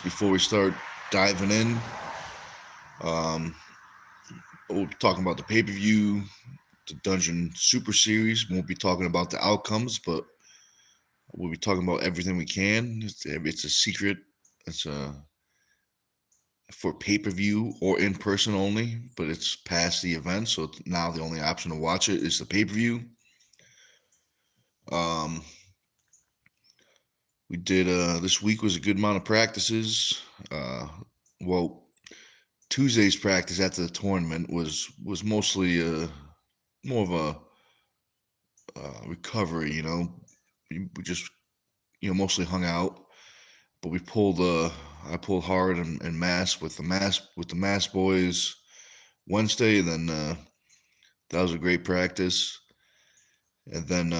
before we start diving in. Um, we'll be talking about the pay-per-view, the Dungeon Super Series. We won't be talking about the outcomes, but we'll be talking about everything we can. It's a secret. It's for pay-per-view or in person only, but it's past the event, so now the only option to watch it is the pay-per-view. Um, we did this week was a good amount of practices. Uh, well, Tuesday's practice after the tournament was mostly more of a recovery. We just mostly hung out, but we pulled I pulled hard and mass with the mass boys Wednesday, and then that was a great practice. And then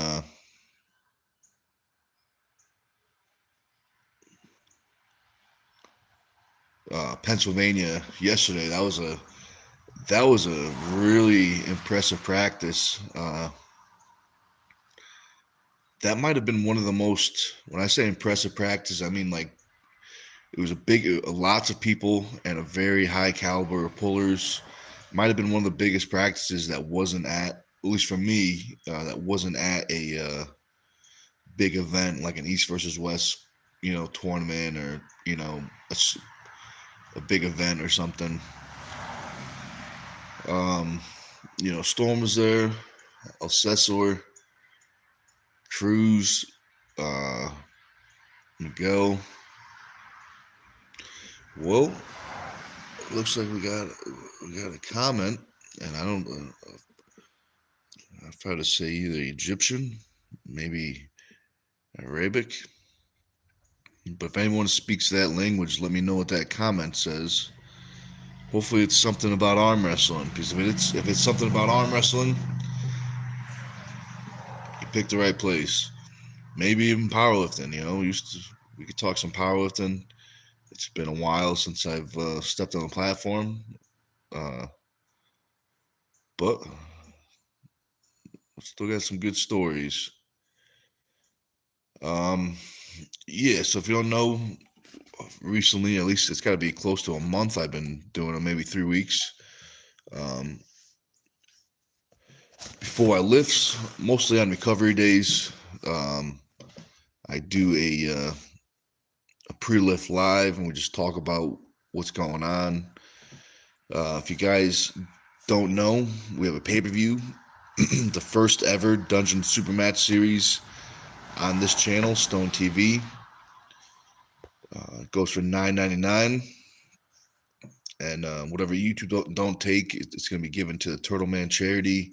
Pennsylvania yesterday. That was a really impressive practice. That might have been one of the most. When I say impressive practice, I mean like it was lots of people and a very high caliber of pullers. Might have been one of the biggest practices that wasn't at least for me, that wasn't at a big event like an East versus West, tournament or a, a big event or something. Um, Storm was there, Alcessor, Cruz, uh, Miguel. Well, looks like we got a comment, and I don't. I've tried to say either Egyptian, maybe Arabic. But if anyone speaks that language, let me know what that comment says. Hopefully, it's something about arm wrestling. Because if it's something about arm wrestling, you picked the right place. Maybe even powerlifting. We could talk some powerlifting. It's been a while since I've stepped on the platform, uh, but still got some good stories. Um, yeah. So if you don't know, recently, at least it's got to be close to a month. I've been doing it, maybe 3 weeks. Um, Before I lift, mostly on recovery days, um, I do a pre-lift live, and we just talk about what's going on. If you guys don't know, we have a pay-per-view, the first ever Dungeon Super Match series on this channel, Stone TV. It goes for $9.99, and whatever YouTube don't take, it's going to be given to the Turtle Man charity,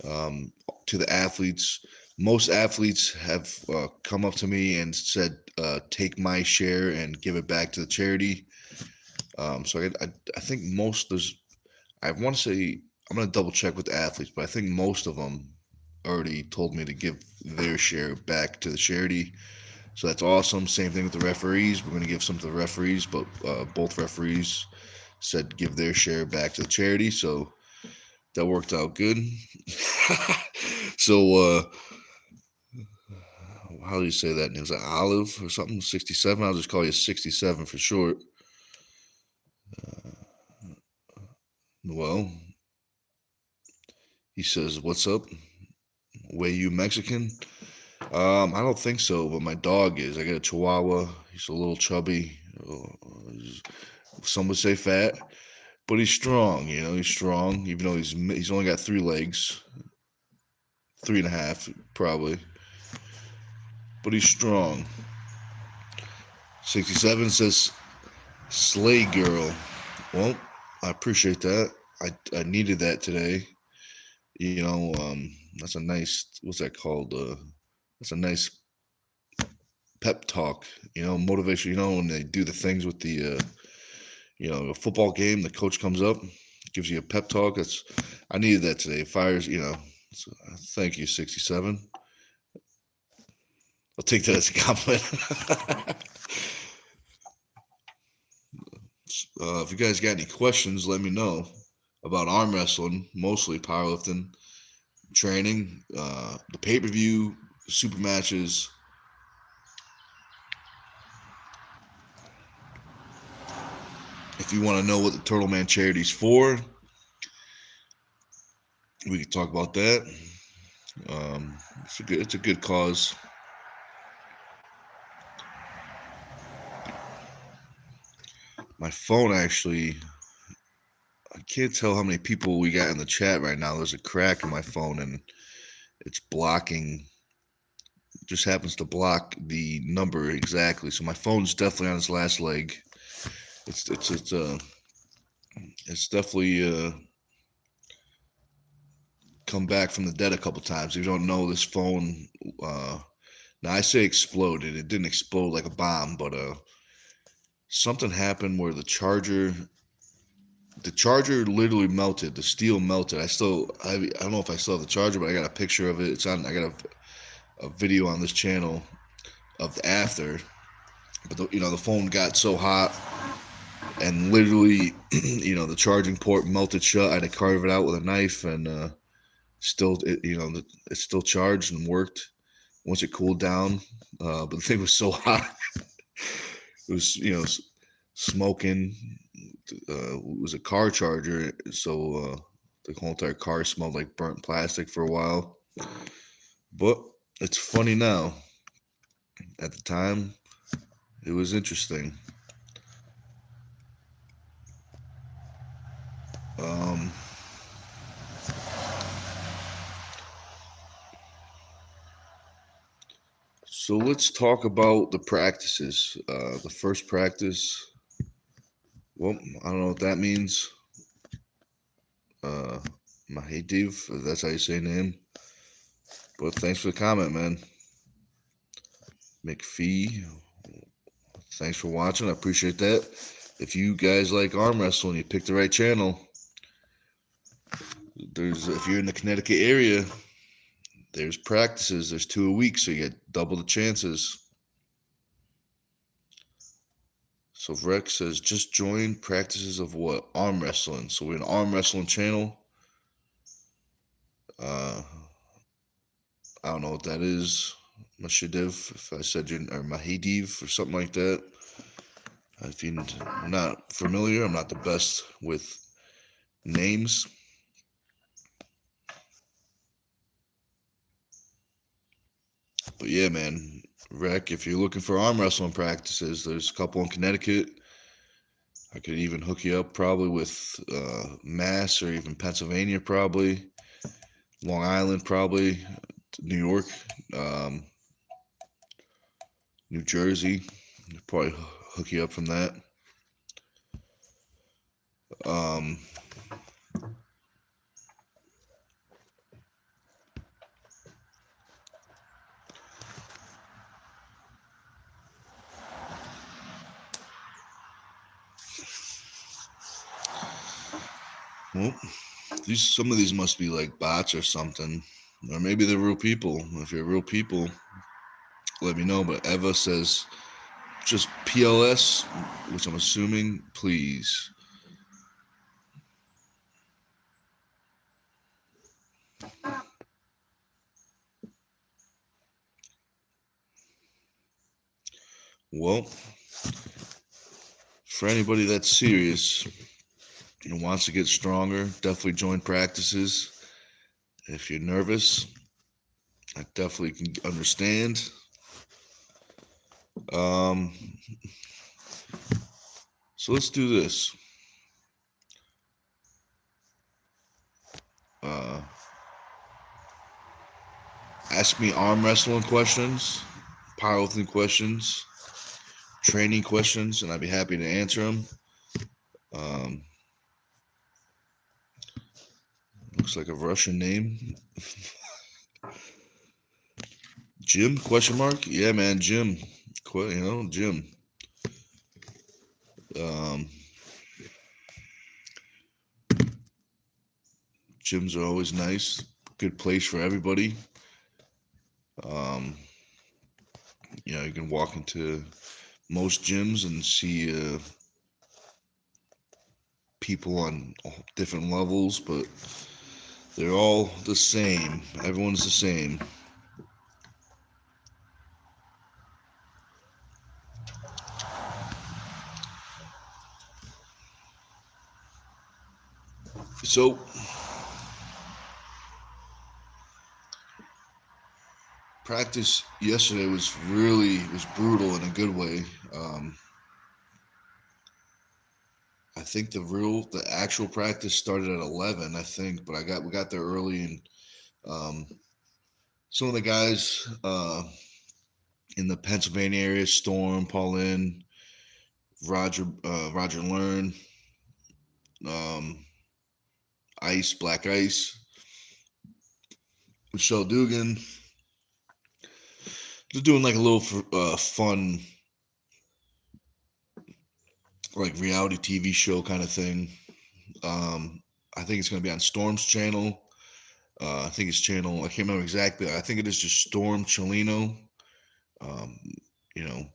to the athletes. Most athletes have come up to me and said, "Take my share and give it back to the charity." So I think I want to say, I'm going to double check with the athletes, but I think most of them already told me to give their share back to the charity. So that's awesome. Same thing with the referees. We're going to give some to the referees, but both referees said give their share back to the charity. So that worked out good. So, how do you say that? It was like Olive or something, 67. I'll just call you 67 for short. Well, he says, "What's up? Way you Mexican?" I don't think so, but my dog is. I got a Chihuahua. He's a little chubby. Some would say fat, but he's strong. He's strong, even though he's only got 3 legs, 3.5 probably, but he's strong. 67 says, "Slay girl." Well, I appreciate that. I needed that today. That's a nice. What's that called? That's a nice pep talk. Motivation. When they do the things with the a football game, the coach comes up, gives you a pep talk. I needed that today. Fires. So, thank you, 67. I'll take that as a compliment. If you guys got any questions, let me know about arm wrestling, mostly powerlifting, training, the pay-per-view, super matches. If you want to know what the Turtle Man charity's for, we could talk about that. It's a good cause. My phone actually, I can't tell how many people we got in the chat right now. There's a crack in my phone and it's blocking, just happens to block the number exactly. So my phone's definitely on its last leg. It's definitely come back from the dead a couple times. If you don't know, this phone, now I say exploded. It didn't explode like a bomb, but something happened where the charger literally melted. The steel melted. I don't know if I still have the charger, but I got a picture of it. I got a video on this channel of the after. But the phone got so hot and literally, the charging port melted shut. I had to carve it out with a knife, and it's still charged and worked once it cooled down. But the thing was so hot, it was smoking. It was a car charger, so the whole entire car smelled like burnt plastic for a while. But it's funny now. At the time, it was interesting. So let's talk about the practices. The first practice, well, I don't know what that means. Mahediv, that's how you say name. But thanks for the comment, man. McPhee, thanks for watching. I appreciate that. If you guys like arm wrestling, you picked the right channel. If you're in the Connecticut area, there's practices. There's 2 a week, so you get double the chances. So Rex says, just join practices of what? Arm wrestling. So we're an arm wrestling channel. I don't know what that is. Mashidiv, if I said or Mahidiv or something like that. If you're not familiar, I'm not the best with names. But yeah, man, Rec, if you're looking for arm wrestling practices, there's a couple in Connecticut. I could even hook you up probably with Mass or even Pennsylvania, probably. Long Island, probably. New York. New Jersey. Probably hook you up from that. Well, some of these must be like bots or something. Or maybe they're real people. If you're real people, let me know. But Eva says just PLS, which I'm assuming, please. Well, for anybody that's serious and wants to get stronger, definitely join practices. If you're nervous, I definitely can understand. So let's do this. Ask me arm wrestling questions, powerlifting questions, training questions, and I'd be happy to answer them. Looks like a Russian name. Jim, question mark? Yeah, man, Jim. Jim. Gyms are always nice. Good place for everybody. You can walk into most gyms and see people on different levels, but they're all the same. Everyone's the same. So practice yesterday was brutal in a good way. I think the actual practice started at 11, I think, but we got there early, and um, some of the guys in the Pennsylvania area, Storm, Paulin, Roger Learn, um, Ice, Black Ice, Michelle Dugan, just doing like a little fun, like reality TV show kind of thing. Um, I think it's going to be on Storm's channel. I think his channel, I can't remember exactly. I think it is just Storm Chelino. Um, you know,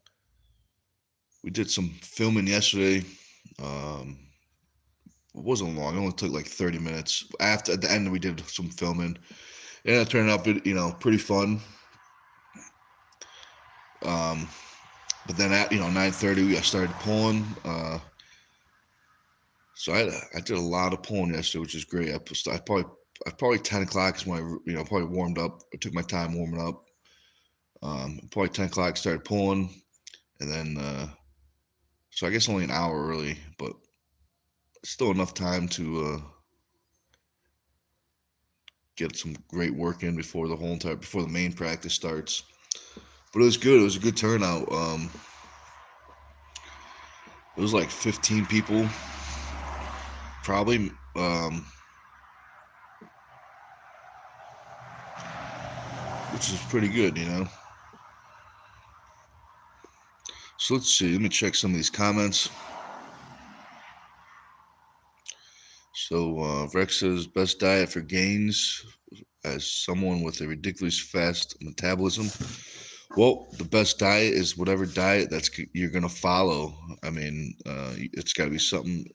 we did some filming yesterday. Um, it wasn't long. It only took like 30 minutes. After at the end, we did some filming, and it turned out, pretty fun. Um, but then at 9:30, I started pulling. So I did a lot of pulling yesterday, which is great. I probably 10 o'clock is when I probably warmed up. I took my time warming up. Probably 10 o'clock started pulling, and then so I guess only an hour early, but still enough time to get some great work in before the main practice starts. But it was good. It was a good turnout. It was like 15 people, probably. Which is pretty good. So let's see. Let me check some of these comments. So Rex says best diet for gains as someone with a ridiculous fast metabolism. Well, the best diet is whatever diet you're gonna follow. I mean, it's got to be something.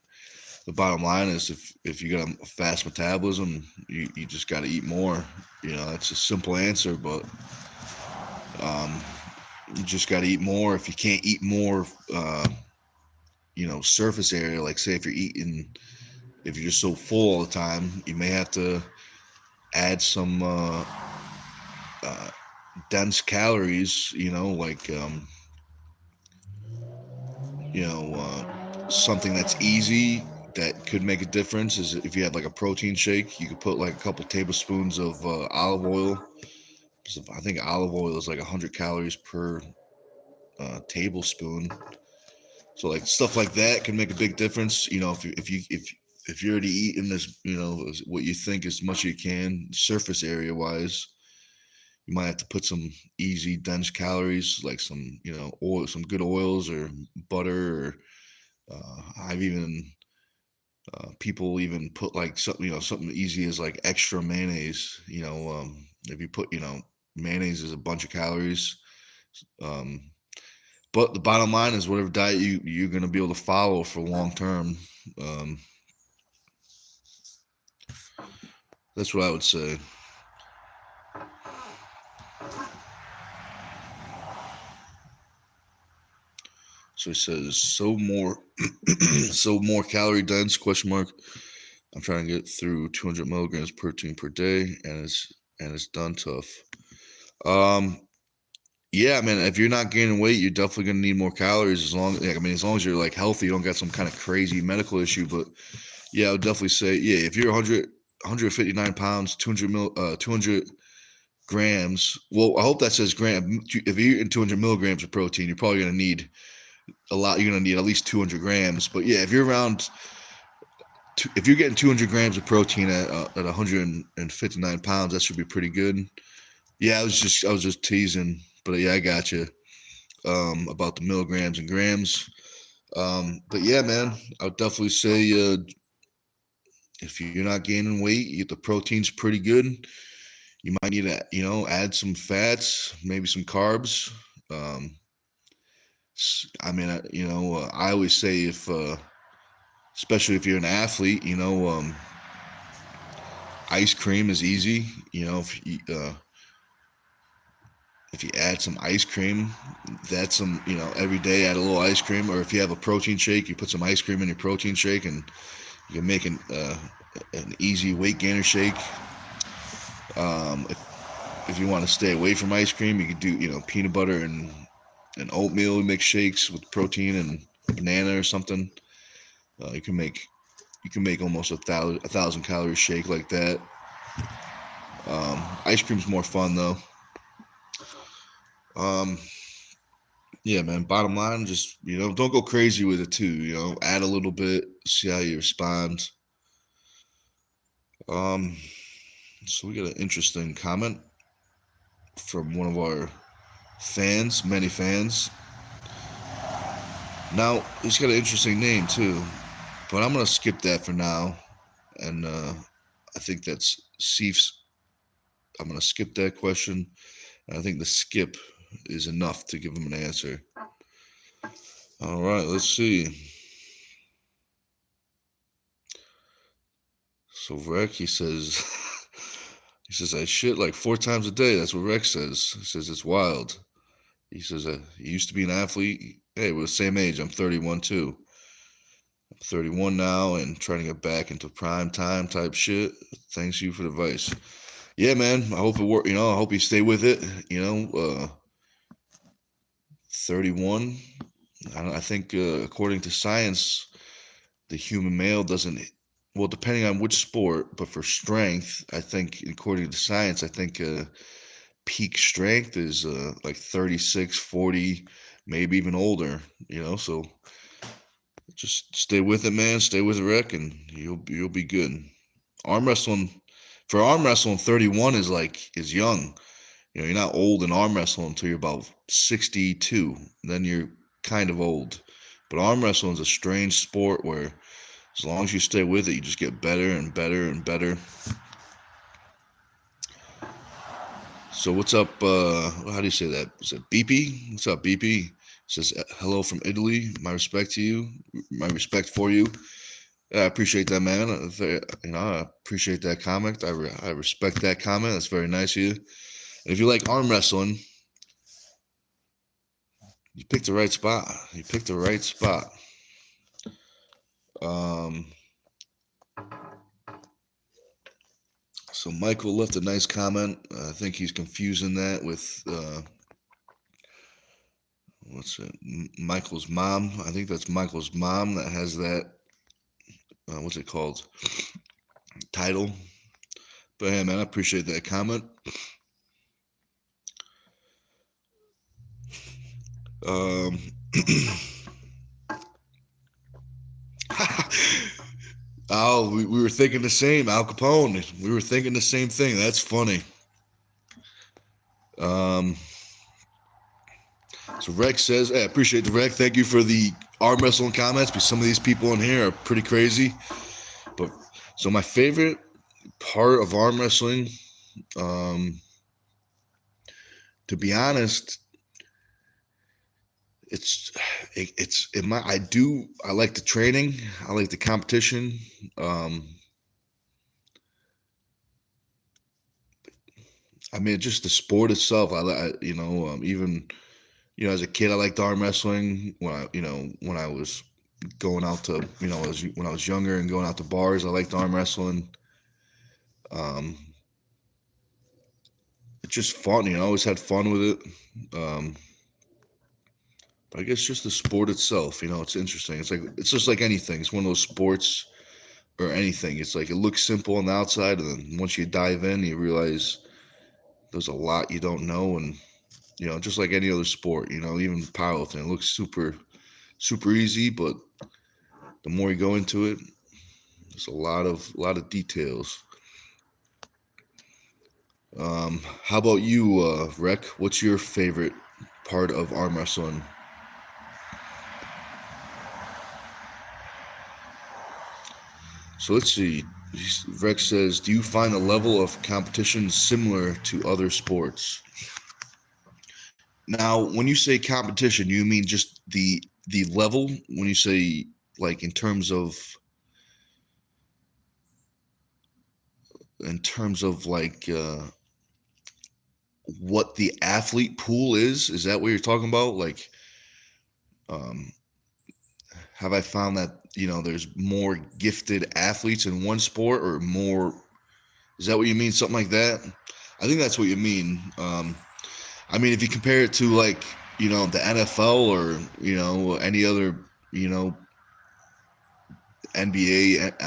The bottom line is if you got a fast metabolism, you just got to eat more. That's a simple answer, but um, you just got to eat more. If you can't eat more, surface area, like say if you're just so full all the time, you may have to add some uh, dense calories. Something that's easy that could make a difference is if you had like a protein shake, you could put like a couple tablespoons of olive oil. So I think olive oil is like 100 calories per tablespoon. So like stuff like that can make a big difference. If you're already eating this, what you think as much as you can, surface area wise, you might have to put some easy dense calories like some oil, some good oils or butter or I've even people even put like something easy as like extra mayonnaise. If you put mayonnaise is a bunch of calories. Um, but the bottom line is whatever diet you're going to be able to follow for long term. Um, that's what I would say. So he says so more calorie dense question mark. I'm trying to get through 200 milligrams protein per day, and it's done tough. Yeah, man. If you're not gaining weight, you're definitely gonna need more calories. As long as you're like healthy, you don't got some kind of crazy medical issue. But yeah, I would definitely say, yeah, if you're 159 pounds, 200 grams. Well, I hope that says gram. If you're eating 200 milligrams of protein, you're probably gonna need a lot. You're gonna need at least 200 grams. But yeah, if you're getting 200 grams of protein at 159 pounds, that should be pretty good. Yeah, I was just teasing, but yeah, I got you about the milligrams and grams. But yeah, man, I would definitely say if you're not gaining weight, the protein's pretty good. You might need to add some fats, maybe some carbs. Um, I always say especially if you're an athlete, ice cream is easy. If you add some ice cream, that's every day add a little ice cream. Or if you have a protein shake, you put some ice cream in your protein shake, and you can make an easy weight gainer shake. If you want to stay away from ice cream, you could do peanut butter and oatmeal mix shakes with protein and banana or something. You can make almost a thousand calorie shake like that. Ice cream's more fun though. Um, yeah, man. Bottom line, just don't go crazy with it too. Add a little bit, see how you respond. Um, so we got an interesting comment from one of our fans, many fans. Now he's got an interesting name too, but I'm gonna skip that for now, and I think that's Seif's. I'm gonna skip that question, and I think the skip is enough to give him an answer. All right, let's see. So Rec, he says, he says I shit like 4 times a day. That's what Rex says. He says it's wild. He says he used to be an athlete. Hey, we're the same age. I'm 31 too. I'm 31 now and trying to get back into prime time type shit. Thanks you for the advice. Yeah, man. I hope it work. I hope you stay with it. 31. I think according to science, the human male doesn't. Well, depending on which sport, but for strength, I think according to science, I think peak strength is like 36, 40, maybe even older. So just stay with it, man. Stay with it, Rick, and you'll be good. Arm wrestling, for arm wrestling, 31 is young. You're not old in arm wrestling until you're about 62. Then you're kind of old. But arm wrestling is a strange sport where as long as you stay with it, you just get better and better and better. So what's up? How do you say that? Is it BP? What's up, BP? Says hello from Italy. My respect to you. My respect for you. Yeah, I appreciate that, man. I appreciate that comment. I respect that comment. That's very nice of you. And if you like arm wrestling, you picked the right spot. You picked the right spot. Um, so Michael left a nice comment. I think he's confusing that with what's it? Michael's mom. I think that's Michael's mom that has that. What's it called? Title. But hey, man, I appreciate that comment. Um, oh, we were thinking the same. Al Capone. We were thinking the same thing. That's funny. Um, so Rex says, hey, I appreciate the Rex. Thank you for the arm wrestling comments, because some of these people in here are pretty crazy. But so my favorite part of arm wrestling, to be honest, I like the training. I like the competition. I mean, just the sport itself. Even as a kid, I liked arm wrestling. When I was going out to, when I was younger and going out to bars, I liked arm wrestling. Um, it's just fun. I always had fun with it. But I guess just the sport itself. It's interesting. It's just like anything. It's one of those sports or anything. It's like it looks simple on the outside, and then once you dive in, you realize there's a lot you don't know, and just like any other sport, even powerlifting, it looks super, super easy, but the more you go into it, there's a lot of details. How about you, Rec? What's your favorite part of arm wrestling? So let's see. Rex says, "Do you find the level of competition similar to other sports?" Now, when you say competition, you mean just the level? When you say like in terms of like what the athlete pool is that what you're talking about? Like, um, have I found that there's more gifted athletes in one sport or more. Is that what you mean? Something like that? I think that's what you mean. I mean, if you compare it to like, the NFL or, any other, you know, NBA,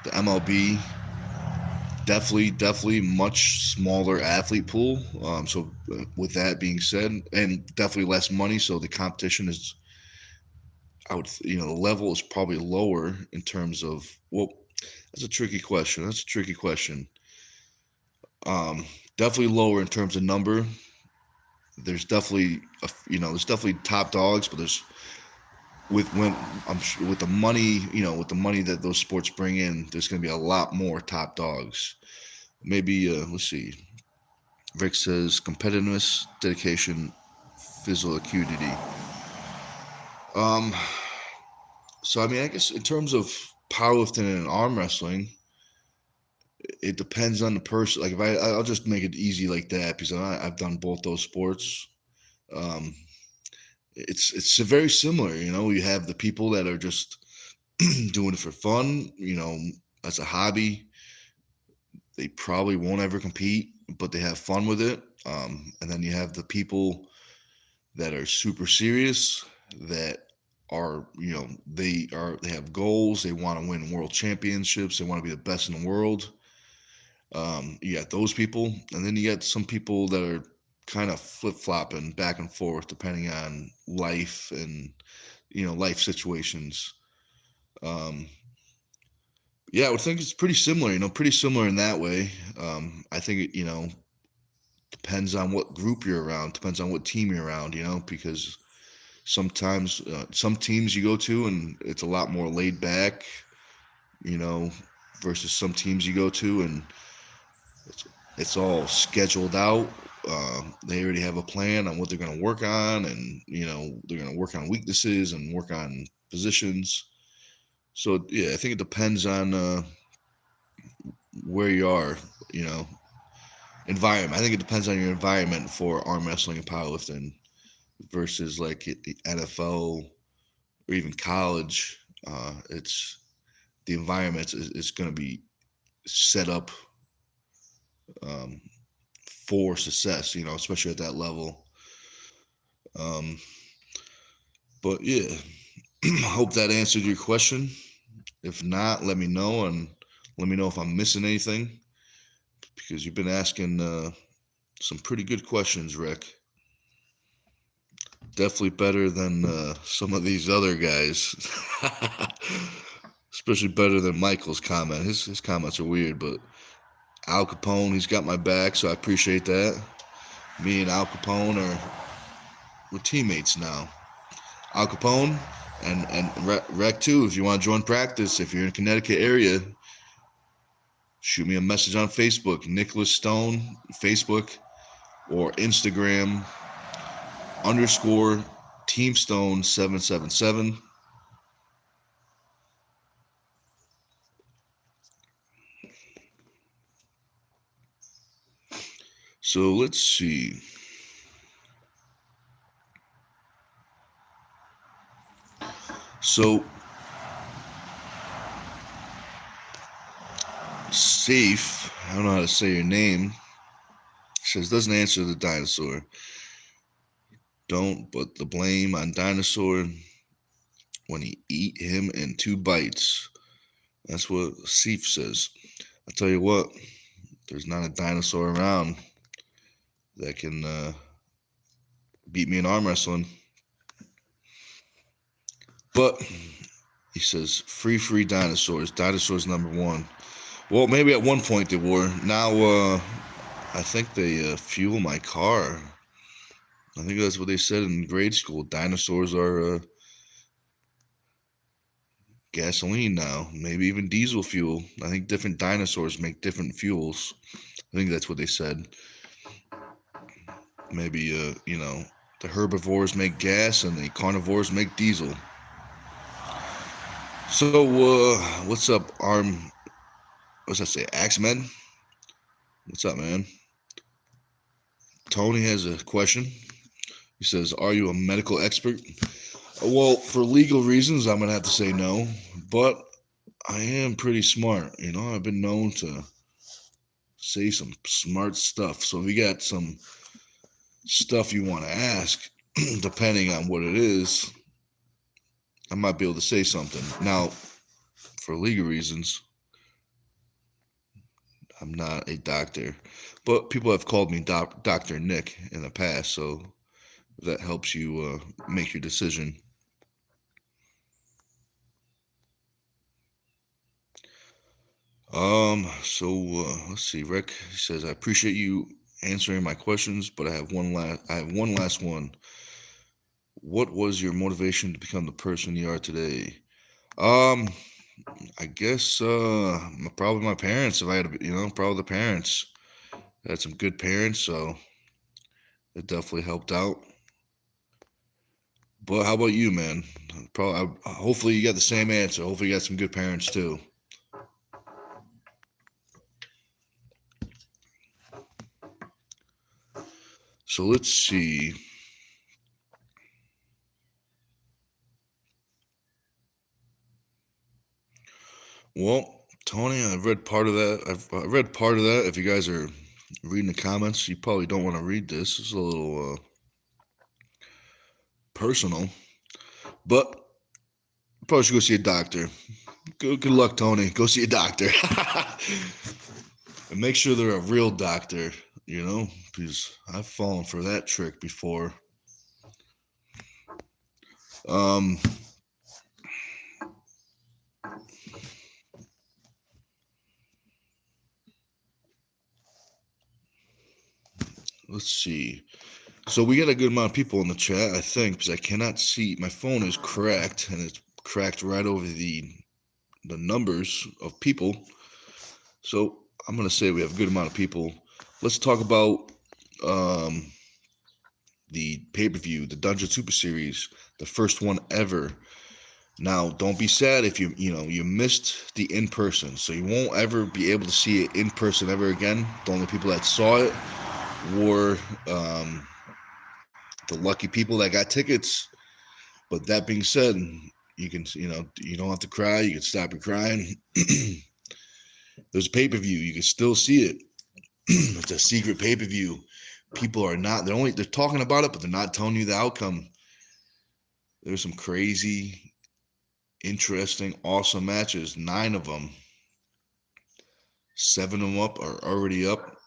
the MLB, definitely much smaller athlete pool. So with that being said, and definitely less money, so the competition is, the level is probably lower in terms of, well, that's a tricky question. Um, Definitely lower in terms of number. There's definitely top dogs, but there's with the money, with the money that those sports bring in, there's going to be a lot more top dogs. Maybe let's see. Rick says competitiveness, dedication, physical acuity. Um, so I mean, I guess in terms of powerlifting and arm wrestling, it depends on the person. Like if I'll just make it easy like that because I've done both those sports. Um, it's very similar. You have the people that are just doing it for fun. As a hobby. They probably won't ever compete, but they have fun with it. And then you have the people that are super serious that are they have goals. They want to win world championships. They want to be the best in the world. You got those people, and then you got some people that are kind of flip flopping back and forth depending on life and life situations. Um, yeah, I would think it's pretty similar. Pretty similar in that way. I think it depends on what group you're around, depends on what team you're around. Because sometimes some teams you go to and it's a lot more laid back. You know, versus some teams you go to and it's, it's all scheduled out. They already have a plan on what they're going to work on, and they're going to work on weaknesses and work on positions. So yeah, I think it depends on where you are. You know, environment. I think it depends on your environment for arm wrestling and powerlifting versus like the NFL or even college. It's the environment is going to be set up um, for success. Especially at that level. Um, but yeah, I hope that answered your question. If not, let me know and let me know if I'm missing anything because you've been asking some pretty good questions, Rick. Definitely better than some of these other guys. Especially better than Michael's comment. His comments are weird, but Al Capone, he's got my back, so I appreciate that. Me and Al Capone we're teammates now. Al Capone and Rec too. If you want to join practice, if you're in the Connecticut area, shoot me a message on Facebook, Nicholas Stone, Facebook, or Instagram _ Teamstone777. So let's see. So Safe, I don't know how to say your name, says doesn't answer the dinosaur. Don't put the blame on dinosaur when he eat him in 2 bites. That's what Safe says. I'll tell you what, there's not a dinosaur around that can beat me in arm wrestling. But he says free dinosaurs. Dinosaurs #1. Well, maybe at one point they were. Now I think they fuel my car. I think that's what they said in grade school. Dinosaurs are gasoline now. Maybe even diesel fuel. I think different dinosaurs make different fuels. I think that's what they said. Maybe the herbivores make gas and the carnivores make diesel. So what's up, Arm? What's that say? Axemen? What's up, man? Tony has a question. He says, "Are you a medical expert?" Well, for legal reasons, I'm gonna have to say no. But I am pretty smart. I've been known to say some smart stuff. So if you got some stuff you want to ask, depending on what it is, I might be able to say something. Now, for legal reasons, I'm not a doctor, but people have called me Dr. Nick in the past, so that helps you make your decision. Let's see. Rick says, I appreciate you answering my questions, but I have one last one. What was your motivation to become the person you are today? Um, I guess probably my parents. If I had, probably the parents. I had some good parents, so it definitely helped out. But how about you, man? Probably. Hopefully, you got the same answer. Hopefully, you got some good parents too. So let's see. Well, Tony, I've read part of that. I read part of that. If you guys are reading the comments, you probably don't want to read this. It's a little personal, but you probably should go see a doctor. Good luck, Tony. Go see a doctor. And make sure they're a real doctor, because I've fallen for that trick before. Um, let's see. So we got a good amount of people in the chat, I think, because I cannot see. My phone is cracked, and it's cracked right over the numbers of people. So I'm gonna say we have a good amount of people. Let's talk about um, the pay-per-view, the Dungeon Super Series, the first one ever. Now, don't be sad if you missed the in person, so you won't ever be able to see it in person ever again. The only people that saw it were the lucky people that got tickets. But that being said, you don't have to cry. You can stop your crying. There's a pay per view. You can still see it. It's a secret pay per view. People are not. They're talking about it, but they're not telling you the outcome. There's some crazy, interesting, awesome matches. 9 of them. 7 of them up are already up.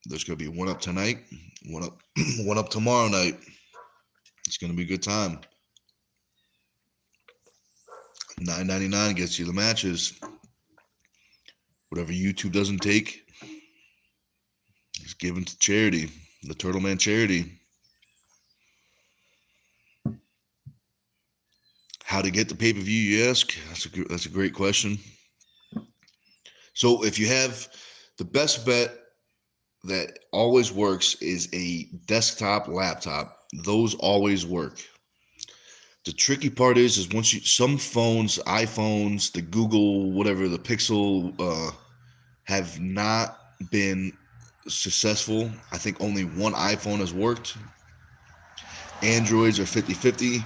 There's gonna be one up tonight. One up. One up tomorrow night. It's gonna be a good time. $9.99 gets you the matches. Whatever YouTube doesn't take is given to charity, the Turtle Man charity. How to get the pay-per-view, you ask? That's a great question. So if you have the best bet that always works is a desktop laptop. Those always work. The tricky part is once some phones, iPhones, the Google, whatever, the Pixel, have not been successful. I think only one iPhone has worked. Androids are 50-50.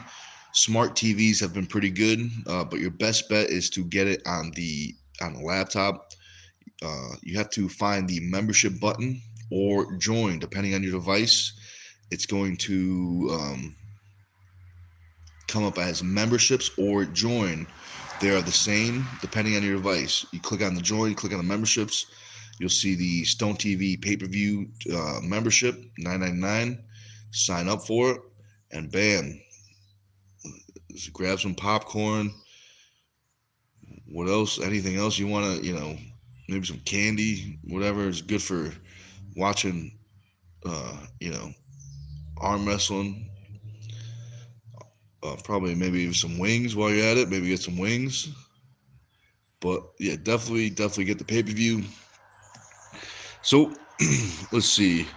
Smart TVs have been pretty good, but your best bet is to get it on the laptop. You have to find the membership button or join, depending on your device. It's going to come up as memberships or join. They are the same depending on your device. You click on the join, click on the memberships. You'll see the Stone TV pay-per-view membership, $9.99. Sign up for it, and bam, just grab some popcorn. What else? Anything else you want to, maybe some candy, whatever is good for watching, arm wrestling. Probably maybe some wings while you're at it. Maybe get some wings. But yeah, definitely get the pay-per-view. So let's see.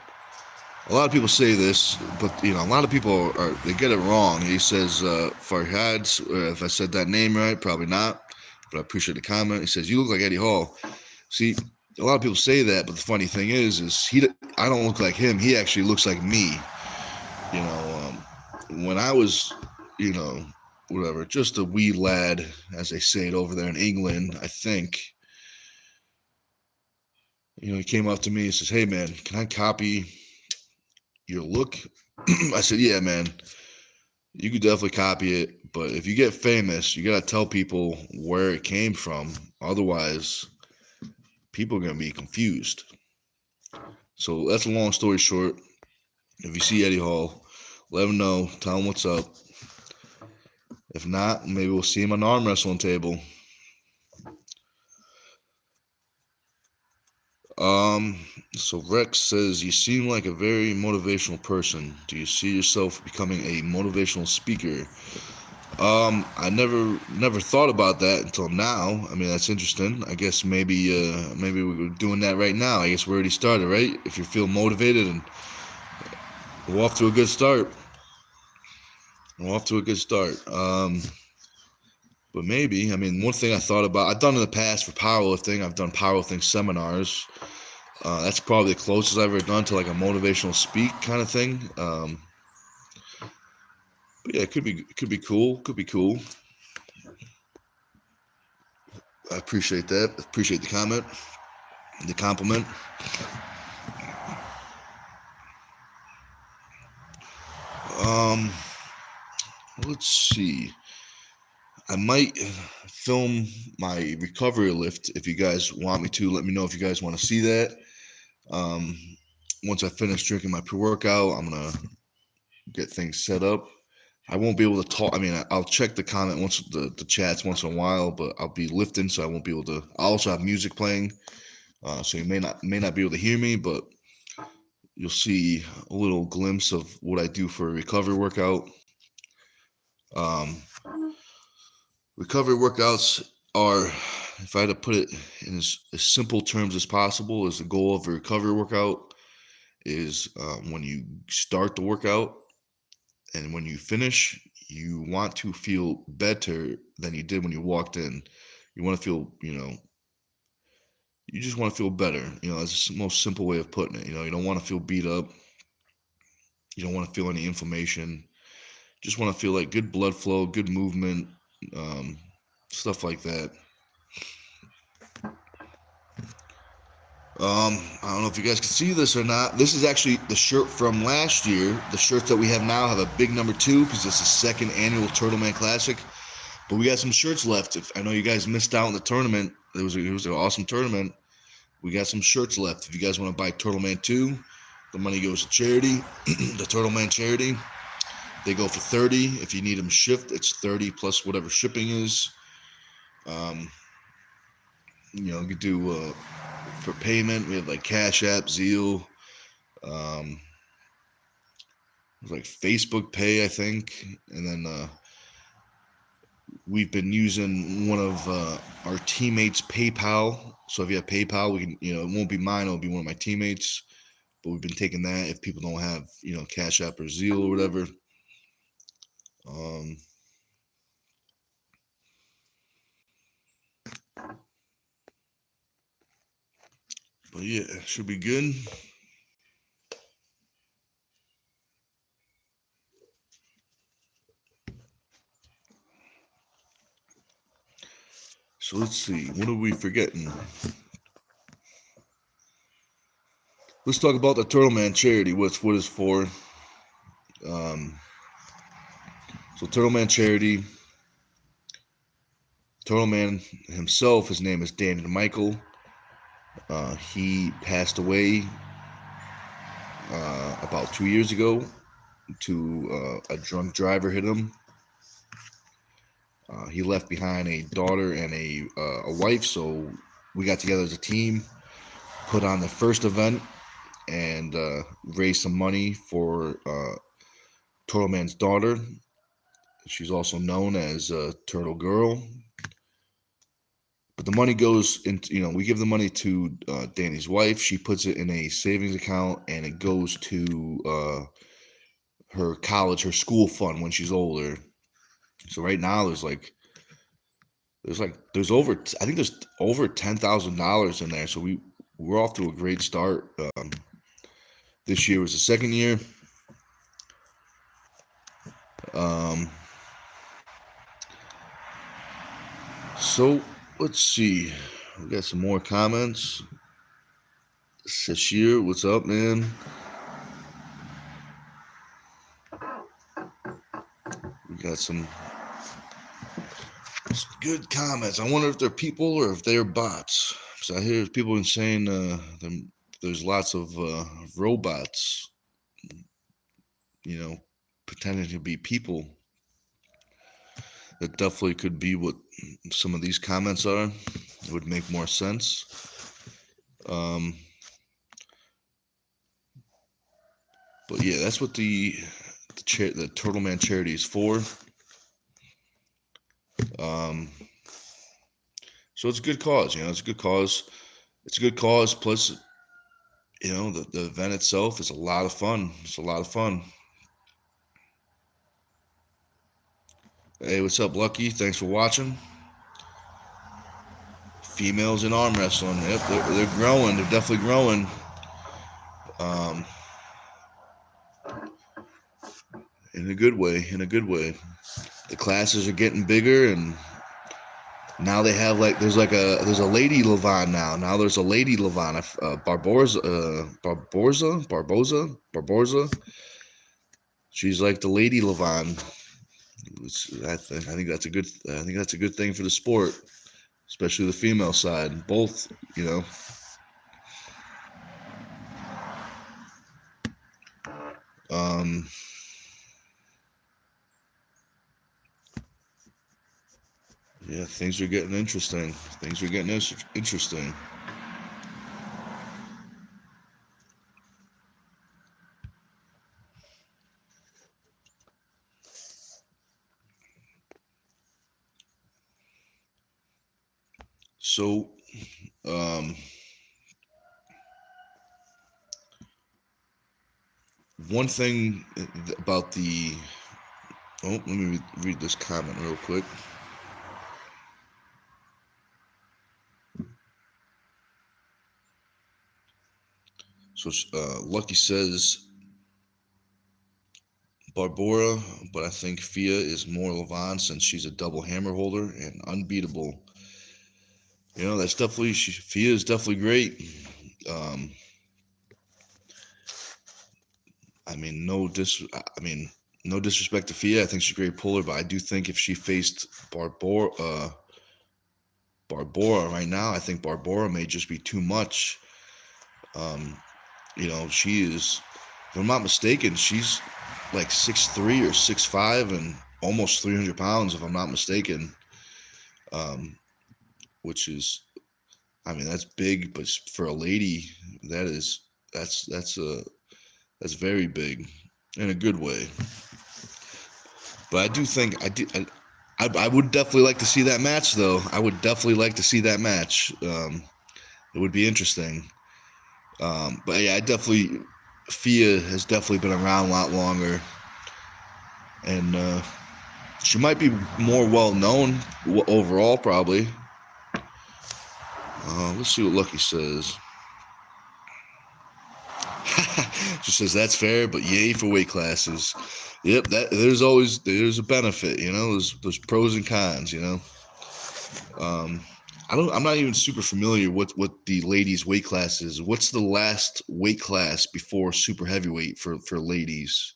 A lot of people say this, but a lot of people they get it wrong. He says Farhad. If I said that name right, probably not. But I appreciate the comment. He says you look like Eddie Hall. See, a lot of people say that, but the funny thing is I don't look like him. He actually looks like me. When I was you know, whatever, just a wee lad, as they say it over there in England, I think. He came up to me and says, "Hey, man, can I copy your look?" I said, "Yeah, man, you could definitely copy it. But if you get famous, you got to tell people where it came from. Otherwise, people are going to be confused." So that's a long story short. If you see Eddie Hall, let him know. Tell him what's up. If not, maybe we'll see him on the arm wrestling table. So Rex says, "You seem like a very motivational person. Do you see yourself becoming a motivational speaker?" I never thought about that until now. I mean, that's interesting. I guess maybe we're doing that right now. I guess we already started, right? If you feel motivated, and we're off to a good start. We're off to a good start. But maybe, I mean, one thing I thought about, I've done in the past for powerlifting, I've done powerlifting seminars. That's probably the closest I've ever done to like a motivational speak kind of thing. But yeah, it could be cool. Could be cool. I appreciate that. Appreciate the comment, the compliment. Um, let's see. I might film my recovery lift if you guys want me to. Let me know if you guys want to see that. Um, Once I finish drinking my pre-workout, I'm gonna get things set up. I won't be able to talk. I mean, I'll check the comment once the chats once in a while, but I'll be lifting, so I won't be able to. I also have music playing, so you may not be able to hear me, but you'll see a little glimpse of what I do for a recovery workout. Um, Recovery workouts are, if I had to put it in as simple terms as possible, is the goal of a recovery workout is when you start the workout and when you finish, you want to feel better than you did when you walked in. You want to feel, you just want to feel better. That's the most simple way of putting it. You don't want to feel beat up. You don't want to feel any inflammation. Just want to feel like good blood flow, good movement, stuff like that. I don't know if you guys can see this or not. This is actually the shirt from last year. The shirts that we have now have a big number 2 because it's the second annual Turtleman Classic. But we got some shirts left. I know you guys missed out on the tournament. It was an awesome tournament. We got some shirts left. If you guys want to buy Turtleman 2, the money goes to charity, the Turtleman charity. They go for $30. If you need them shipped, it's $30 plus whatever shipping is. You could do for payment. We have like Cash App, Zeal, like Facebook Pay, I think, and then we've been using one of our teammates' PayPal. So if you have PayPal, we can, it won't be mine; it'll be one of my teammates. But we've been taking that if people don't have, Cash App or Zeal or whatever. But yeah, should be good. So let's see, what are we forgetting? Let's talk about the Turtleman charity. What it's for. So Turtleman charity. Turtleman himself, his name is Danny Michael. He passed away about 2 years ago to a drunk driver hit him. He left behind a daughter and a wife, so we got together as a team, put on the first event, and raised some money for Turtleman's daughter. She's also known as Turtle Girl. But the money goes into, we give the money to Danny's wife. She puts it in a savings account, and it goes to her college, her school fund when she's older. So right now there's over, I think there's over $10,000 in there. So we're off to a great start. This year was the second year. So let's see. We got some more comments. Shashir, what's up, man? We got some good comments. I wonder if they're people or if they're bots. So I hear people been saying there's lots of robots, pretending to be people. That definitely could be what some of these comments are. It would make more sense. But yeah, that's what the Turtle Man charity is for. So it's a good cause. It's a good cause. It's a good cause. Plus, the event itself is a lot of fun. It's a lot of fun. Hey, what's up, Lucky? Thanks for watching. Females in arm wrestling. Yep, they're growing. They're definitely growing. In a good way. In a good way. The classes are getting bigger, and now they have there's a lady Levon now. Now there's a lady Levon. Barboza. She's like the lady Levon. I think that's a good. I think that's a good thing for the sport, especially the female side. Both, Yeah, things are getting interesting. Things are getting interesting. So, one thing about the let me read this comment real quick. So Lucky says Barbora, but I think Fia is more Levon since she's a double hammer holder and unbeatable. That's definitely Fia is definitely great. No disrespect to Fia. I think she's a great puller, but I do think if she faced Barbora right now, I think Barbora may just be too much. She is, if I'm not mistaken, she's like 6'3" or 6'5" and almost 300 pounds, if I'm not mistaken. Which is, that's big, but for a lady, that's very big in a good way. But I do think I would definitely like to see that match, though. I would definitely like to see that match. It would be interesting. But yeah, Fia has definitely been around a lot longer, and she might be more well known overall, probably. Let's see what Lucky says. She says that's fair, but yay for weight classes. Yep, there's a benefit, there's pros and cons, I'm not even super familiar with what the ladies' weight class is. What's the last weight class before super heavyweight for ladies?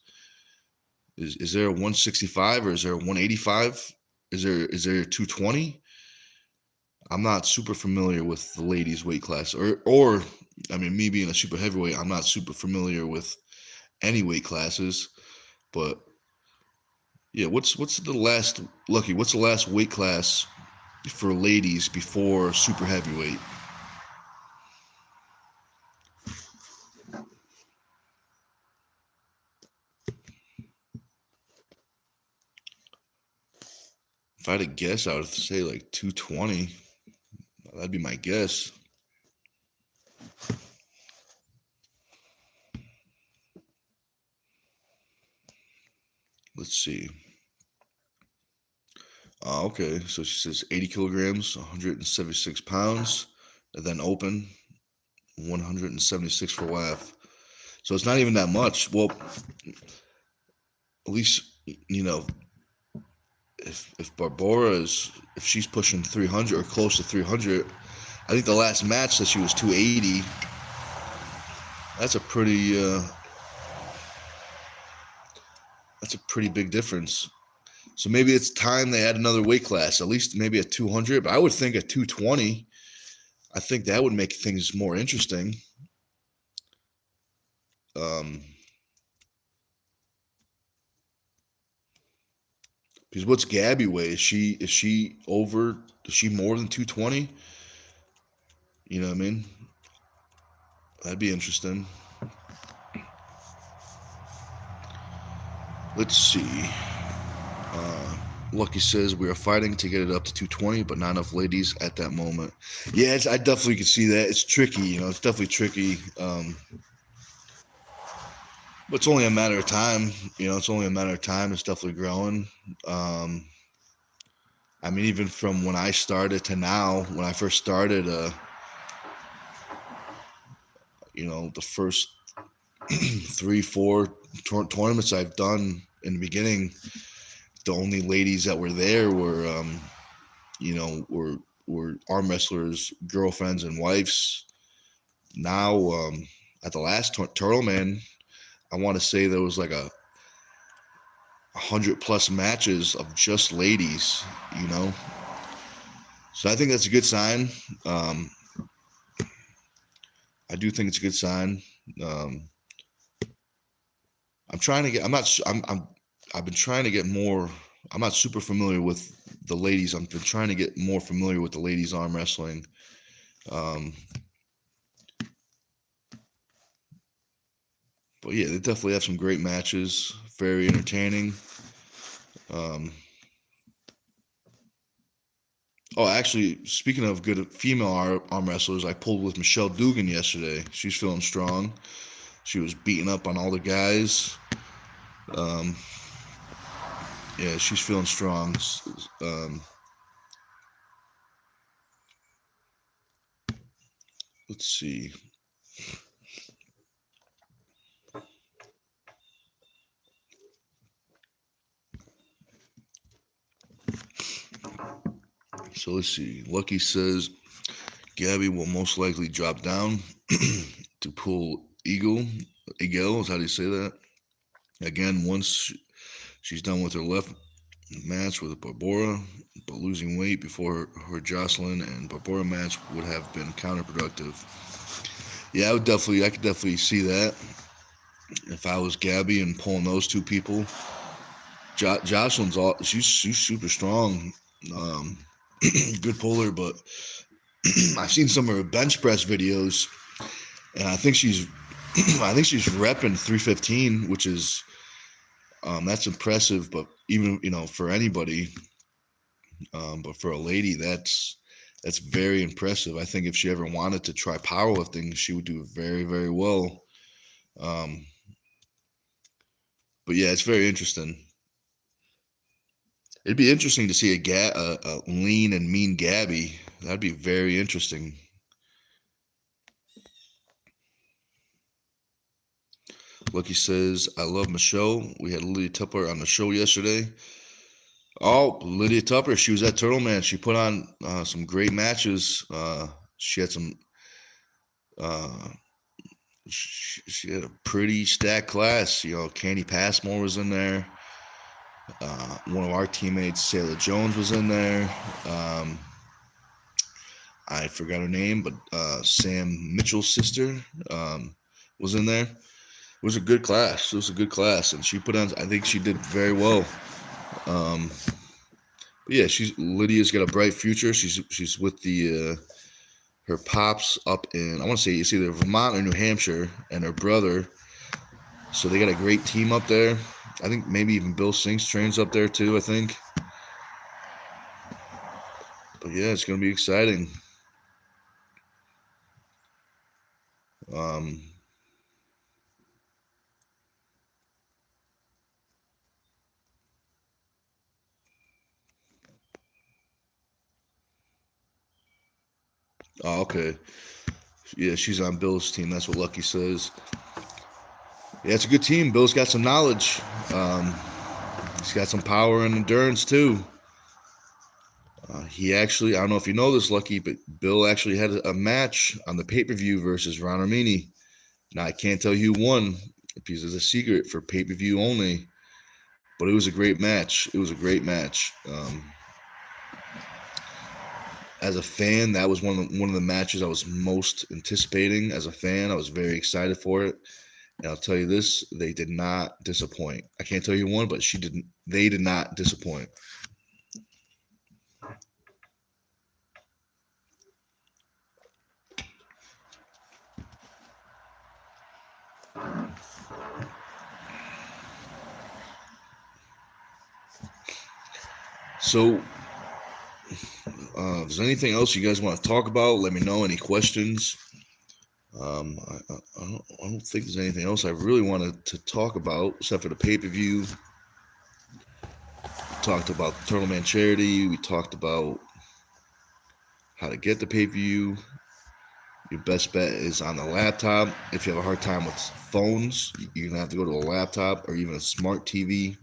Is there a 165 or is there a 185? Is there a 220? I'm not super familiar with the ladies' weight class, or me being a super heavyweight, I'm not super familiar with any weight classes. But yeah, what's the last Lucky? What's the last weight class for ladies before super heavyweight? If I had to guess, I would say like 220. That'd be my guess. Let's see. Okay, so she says 80 kilograms, 176 pounds, and then open 176 for WAF. So it's not even that much. Well, at least, if Barbara if she's pushing 300 or close to 300, I think the last match that she was 280. That's a pretty big difference. So maybe it's time they add another weight class, at least maybe at 200. But I would think at 220, I think that would make things more interesting. Because what's Gabby weigh? Is she over? Is she more than 220? You know what I mean? That'd be interesting. Let's see. Lucky says we are fighting to get it up to 220, but not enough ladies at that moment. Yeah, I definitely could see that. It's tricky, you know. It's definitely tricky. But it's only a matter of time. You know, it's only a matter of time. It's definitely growing. I mean, even from when I started to now, when I first started, you know, the first 3-4 tournaments I've done in the beginning, the only ladies that were there were, you know, were arm wrestlers, girlfriends, and wives. Now, at the last Turtle Man, I want to say there was like 100+ matches of just ladies, you know. So I think that's a good sign. I do think it's a good sign. I'm trying to get. I'm not. I've been trying to get more. I'm not super familiar with the ladies. I've been trying to get more familiar with the ladies arm wrestling. But yeah, they definitely have some great matches. Very entertaining. Oh, actually, speaking of good female arm wrestlers, I pulled with Michelle Dugan yesterday. She's feeling strong. She was beating up on all the guys. Yeah, she's feeling strong. Let's see. So let's see. Lucky says Gabby will most likely drop down to pull Eagle. Is how do you say that? Again, once she's done with her left match with Barbora, but losing weight before her Jocelyn and Barbora match would have been counterproductive. Yeah, I could definitely see that. If I was Gabby and pulling those two people, Jocelyn's she's super strong, good puller, but I've seen some of her bench press videos, and I think she's repping 315, which is that's impressive. But even for anybody, but for a lady, that's very impressive. I think if she ever wanted to try powerlifting, she would do very, very well. But yeah, it's very interesting. It'd be interesting to see a lean and mean Gabby. That'd be very interesting. Lucky says, I love Michelle. We had Lydia Tupper on the show yesterday. Oh, Lydia Tupper, she was at Turtle Man. She put on some great matches. She had some. She had a pretty stacked class. Candy Passmore was in there. One of our teammates, Sailor Jones, was in there. I forgot her name, but Sam Mitchell's sister was in there. It was a good class. And she put on. I think she did very well. But yeah, Lydia's got a bright future. She's with her pops up in, I want to say it's either Vermont or New Hampshire, and her brother. So they got a great team up there. I think maybe even Bill Sinks trains up there too, I think. But yeah, it's going to be exciting. Oh, okay. Yeah, she's on Bill's team. That's what Lucky says. Yeah, it's a good team. Bill's got some knowledge. He's got some power and endurance too. He actually, I don't know if you know this, Lucky, but Bill actually had a match on the pay-per-view versus Ron Armini. Now, I can't tell you who won because it's a secret for pay-per-view only, but it was a great match. It was a great match. As a fan, that was one of the matches I was most anticipating. As a fan, I was very excited for it. And I'll tell you this, they did not disappoint. I can't tell you who won, but they did not disappoint. So, if there's anything else you guys want to talk about, let me know. Any questions? I don't think there's anything else I really wanted to talk about except for the pay-per-view. We talked about the Turtle Man charity. We talked about how to get the pay-per-view. Your best bet is on the laptop. If you have a hard time with phones, you're going to have to go to a laptop or even a smart TV.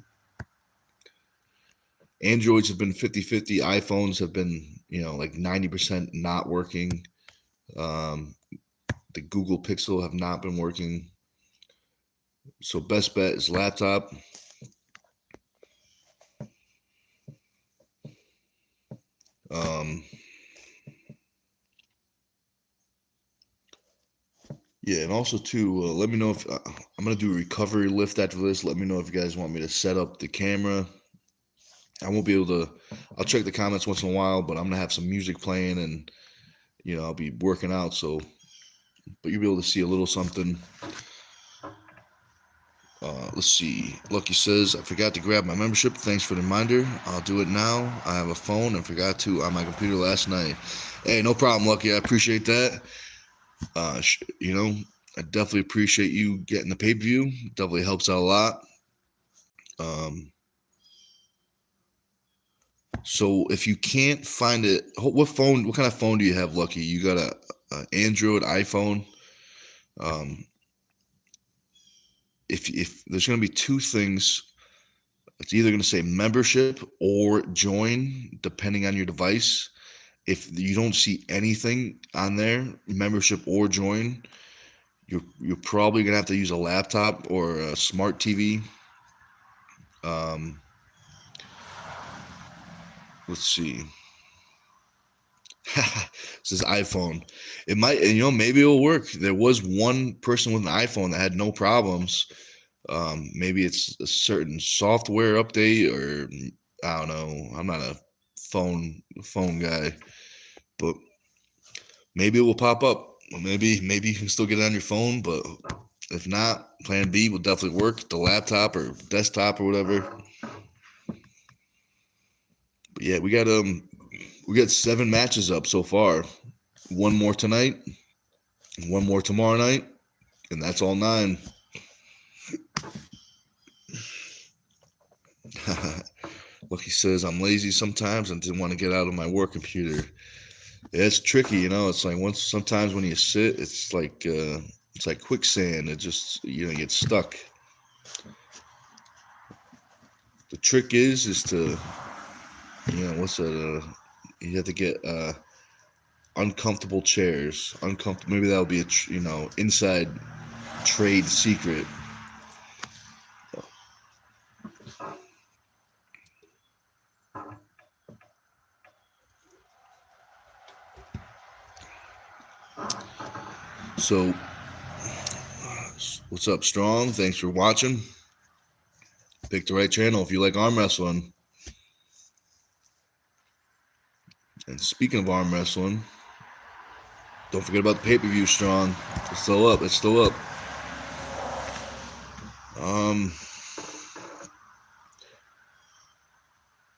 Androids have been 50-50. iPhones have been, like 90% not working. The Google Pixel have not been working. So best bet is laptop. Yeah, and also too, let me know if I'm gonna do a recovery lift after this. Let me know if you guys want me to set up the camera. I won't be able to. I'll check the comments once in a while, but I'm gonna have some music playing, and I'll be working out. So, but you'll be able to see a little something. Let's see. Lucky says, I forgot to grab my membership. Thanks for the reminder. I'll do it now. I have a phone and forgot to on my computer last night. Hey, no problem, Lucky. I appreciate that. I definitely appreciate you getting the pay-per-view. Definitely helps out a lot. So if you can't find it, what kind of phone do you have, Lucky? You got a Android, iPhone? If there's going to be two things, it's either going to say membership or join, depending on your device. If you don't see anything on there, membership or join, you're probably going to have to use a laptop or a smart TV. Let's see. This is iPhone. It might, maybe it'll work. There was one person with an iPhone that had no problems. Maybe it's a certain software update, or I don't know. I'm not a phone guy, but maybe it will pop up. Maybe you can still get it on your phone, but if not, Plan B will definitely work. The laptop or desktop or whatever. But yeah, we got 7 matches up so far. One more tonight, one more tomorrow night, and that's all 9. Lucky says, I'm lazy sometimes and didn't want to get out of my work computer. Yeah, it's tricky, It's like sometimes when you sit, it's like quicksand. It just you get stuck. The trick is to you have to get uncomfortable chairs. Maybe that'll be a inside trade secret. So, what's up, Strong? Thanks for watching. Pick the right channel if you like arm wrestling. And speaking of arm wrestling, don't forget about the pay-per-view, Strong. It's still up.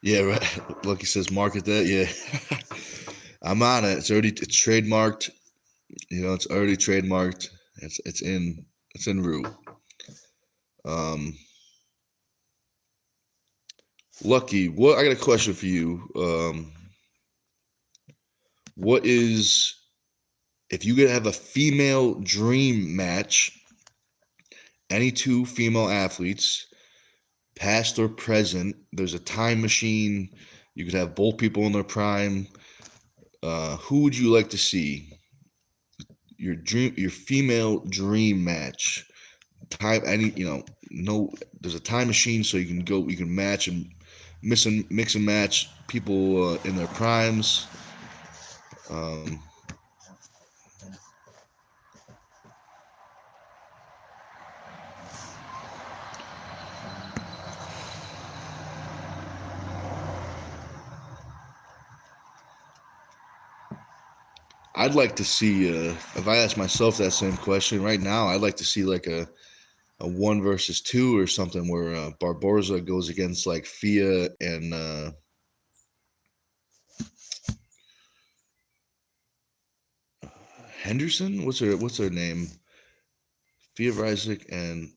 Yeah, right. Lucky says market that. Yeah. I'm on it. It's trademarked. It's already trademarked. It's en route. Lucky, I got a question for you. What is, if you could have a female dream match, any 2 female athletes, past or present. There's a time machine. You could have both people in their prime. Who would you like to see? Your female dream match. Time, any, no. There's a time machine, so you can go. You can match and mix and match people in their primes. Um, I'd like to see, if I ask myself that same question right now, I'd like to see like a 1 versus 2 or something where Barboza goes against like Fia and Henderson. What's her name? Fia Isaac and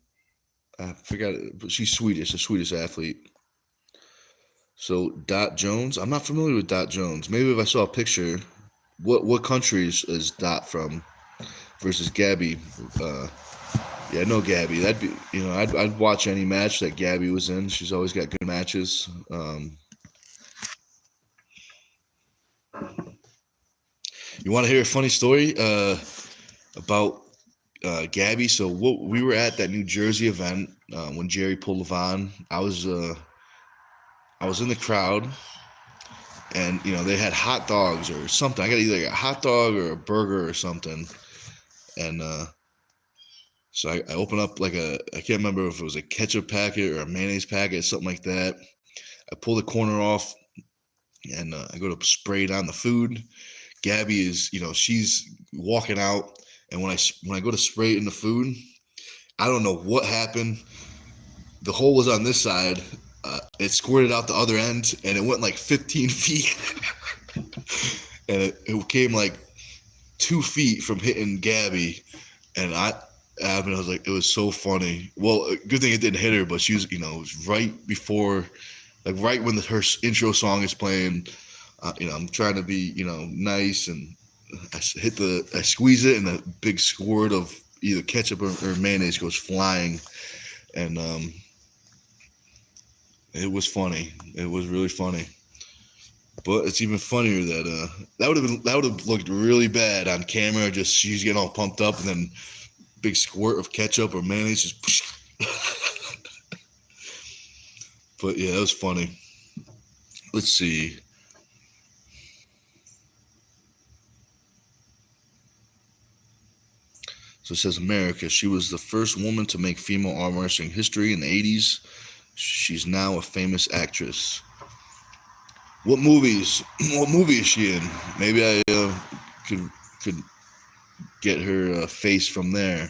I forgot it, but she's Swedish, a Swedish athlete. So Dot Jones. I'm not familiar with Dot Jones. Maybe if I saw a picture, what countries is Dot from versus Gabby? Yeah, no Gabby. That'd be, I'd watch any match that Gabby was in. She's always got good matches. You want to hear a funny story about Gabby? So we were at that New Jersey event when Jerry pulled Levon. I was in the crowd, and they had hot dogs or something. I got either a hot dog or a burger or something, and so I open up like I can't remember if it was a ketchup packet or a mayonnaise packet, something like that. I pull the corner off, and I go to spray it on the food. Gabby is, she's walking out, and when I go to spray it in the food, I don't know what happened. The hole was on this side. It squirted out the other end, and it went like 15 feet, and it came like 2 feet from hitting Gabby, and I was like, it was so funny. Well, good thing it didn't hit her, but she was, it was right before, like right when her intro song is playing. I'm trying to be, nice, and I squeeze it, and a big squirt of either ketchup or mayonnaise goes flying, and it was funny. It was really funny. But it's even funnier that that would have looked really bad on camera. Just she's getting all pumped up, and then big squirt of ketchup or mayonnaise just. But yeah, that was funny. Let's see. So it says America. She was the first woman to make female arm wrestling history in the 80s. She's now a famous actress. What movies? What movie is she in? Maybe I could get her face from there.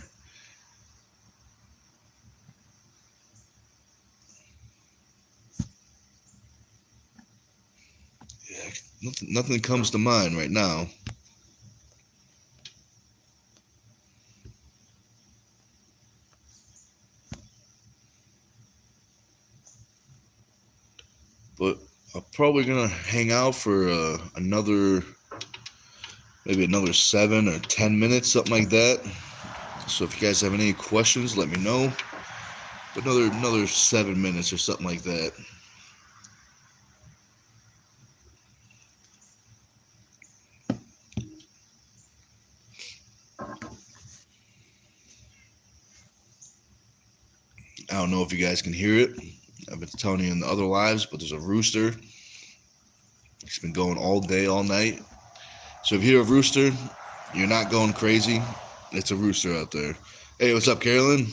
Yeah, nothing comes to mind right now. But I'm probably gonna hang out for maybe another 7 or 10 minutes, something like that. So if you guys have any questions, let me know. But another 7 minutes or something like that. I don't know if you guys can hear it. I've been telling you in the other lives, but there's a rooster. He's been going all day, all night. So if you hear a rooster, you're not going crazy. It's a rooster out there. Hey, what's up, Carolyn?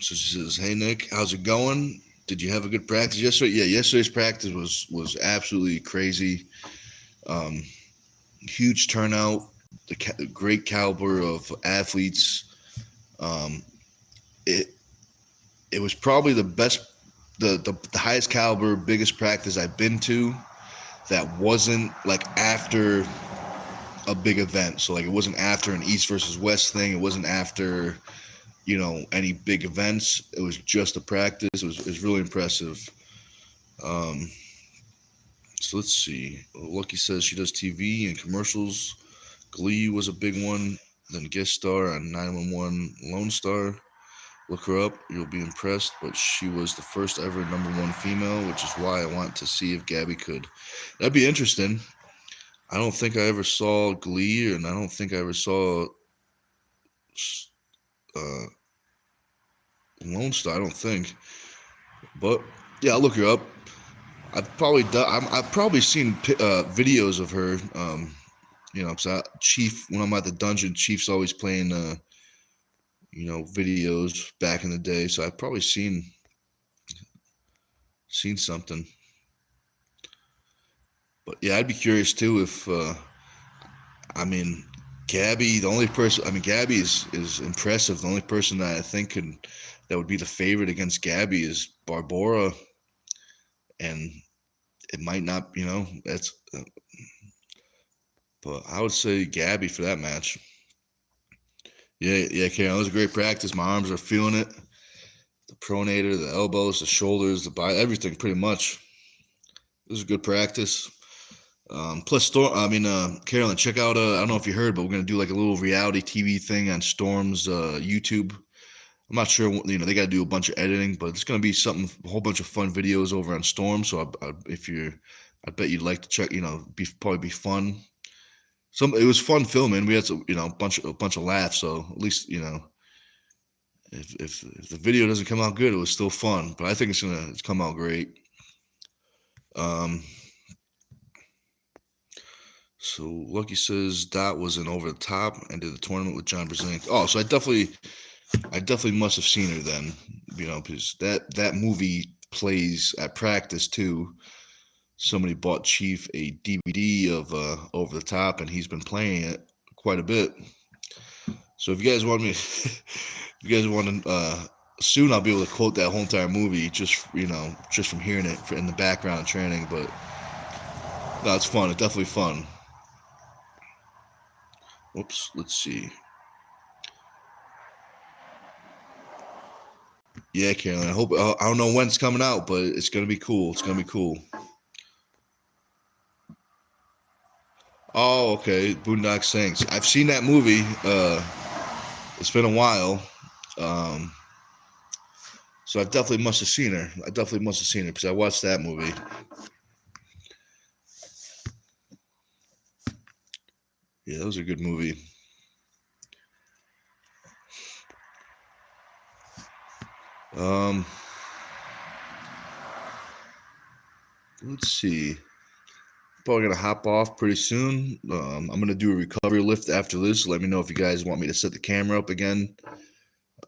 So she says, "Hey Nick, how's it going? Did you have a good practice yesterday?" Yeah, yesterday's practice was absolutely crazy. Um, Huge turnout, the great caliber of athletes. Um, it it was probably the best, the highest caliber, biggest practice I've been to that wasn't like after a big event. So like it wasn't after an East versus West thing. It wasn't after any big events. It was just a practice. It was really impressive. Um, so let's see. Lucky says she does TV and commercials. Glee was a big one. Then guest star on 911 Lone Star. Look her up, you'll be impressed, but she was the first ever #1 female, which is why I want to see if Gabby could. That'd be interesting. I don't think I ever saw Glee, and I don't think I ever saw uh, Lone Star, I don't think. But yeah, I'll look her up. I've probably seen videos of her. Chief, when I'm at the dungeon, Chief's always playing videos back in the day. So I've probably seen something. But yeah, I'd be curious too if I mean Gabby, the only person I mean Gabby is impressive. The only person that I think that would be the favorite against Gabby is Barbora, and it might not, that's but I would say Gabby for that match. Yeah, Karen, that was a great practice. My arms are feeling it. The pronator, the elbows, the shoulders, everything pretty much. It was a good practice. Plus, Carolyn, check out. I don't know if you heard, but we're gonna do like a little reality TV thing on Storm's YouTube. I'm not sure. They got to do a bunch of editing, but it's gonna be a whole bunch of fun videos over on Storm. So I bet you'd like to check. Probably be fun. It was fun filming. We had a bunch of laughs. So at least if the video doesn't come out good, it was still fun. But I think it's come out great. So Lucky says Dot was an over the top and did the tournament with John Brzezinski. Oh, so I definitely must have seen her then, because that movie plays at practice too. Somebody bought Chief a DVD of Over the Top, and he's been playing it quite a bit. So if you guys want to, soon I'll be able to quote that whole entire movie just from hearing it in the background training. But no, it's fun. It's definitely fun. Oops, let's see. Yeah, Carolyn. I don't know when it's coming out, but it's gonna be cool. It's gonna be cool. Oh, okay. Boondock Saints. I've seen that movie. It's been a while. So I definitely must have seen her. Because I watched that movie. Yeah, that was a good movie. Let's see. Probably gonna hop off pretty soon. I'm gonna do a recovery lift after this. Let me know if you guys want me to set the camera up again.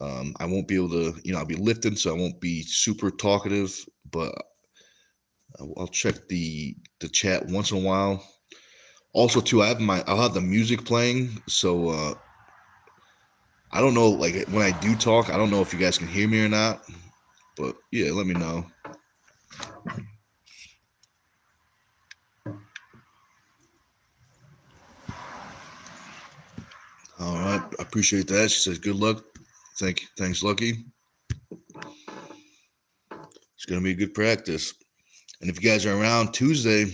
I won't be able to, I'll be lifting, so I won't be super talkative, but I'll check the chat once in a while. Also, too, I'll have the music playing, so I don't know, like when I do talk, I don't know if you guys can hear me or not, but yeah, let me know. All right, I appreciate that. She says, "Good luck." Thanks, Lucky. It's gonna be a good practice. And if you guys are around Tuesday,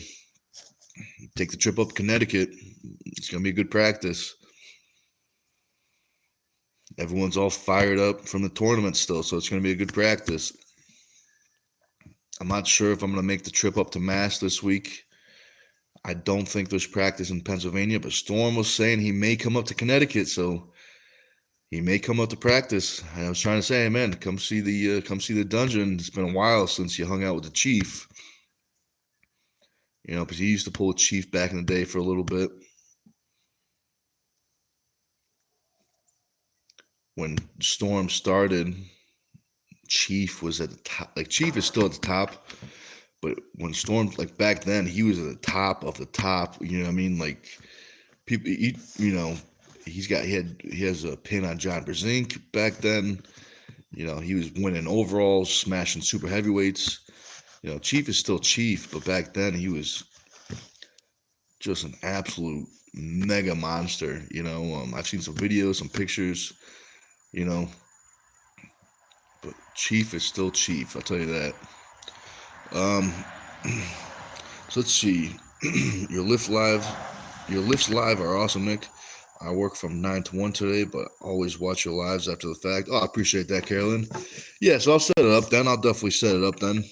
take the trip up to Connecticut. It's gonna be a good practice. Everyone's all fired up from the tournament still, so it's gonna be a good practice. I'm not sure if I'm gonna make the trip up to Mass this week. I don't think there's practice in Pennsylvania, but Storm was saying he may come up to Connecticut, so he may come up to practice. I was trying to say, hey, man, come see the dungeon. It's been a while since you hung out with the Chief. Because he used to pull a Chief back in the day for a little bit. When Storm started, Chief was at the top. Like, Chief is still at the top, but when Storm, like back then, he was at the top of the top. You know what I mean? Like, people, he has a pin on John Brzezinski back then. He was winning overalls, smashing super heavyweights. Chief is still Chief, but back then he was just an absolute mega monster. I've seen some videos, some pictures. But Chief is still Chief. I'll tell you that. So let's see. Your lifts live are awesome, Nick. I work from 9 to 1 today, but always watch your lives after the fact. Oh, I appreciate that, Carolyn. Yeah, so I'll set it up then. I'll definitely set it up then.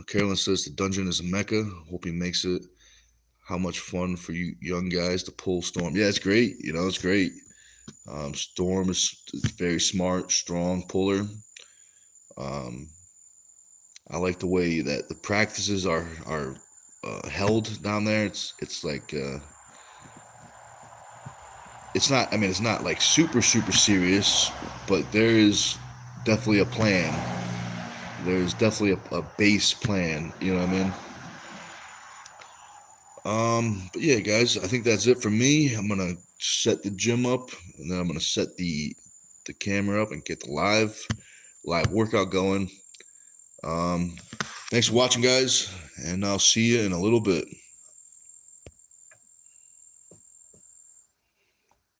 Carolyn says the dungeon is a mecca. Hope he makes it. How much fun for you young guys to pull Storm. Yeah, it's great. It's great. Storm is very smart, strong puller. I like the way that the practices are held down there. It's like it's not. I mean, it's not like super serious, but there is definitely a plan. There's definitely a base plan. You know what I mean? But yeah, guys, I think that's it for me. I'm gonna set the gym up, and then I'm gonna set the camera up and get the live workout going. Thanks for watching, guys, and I'll see you in a little bit.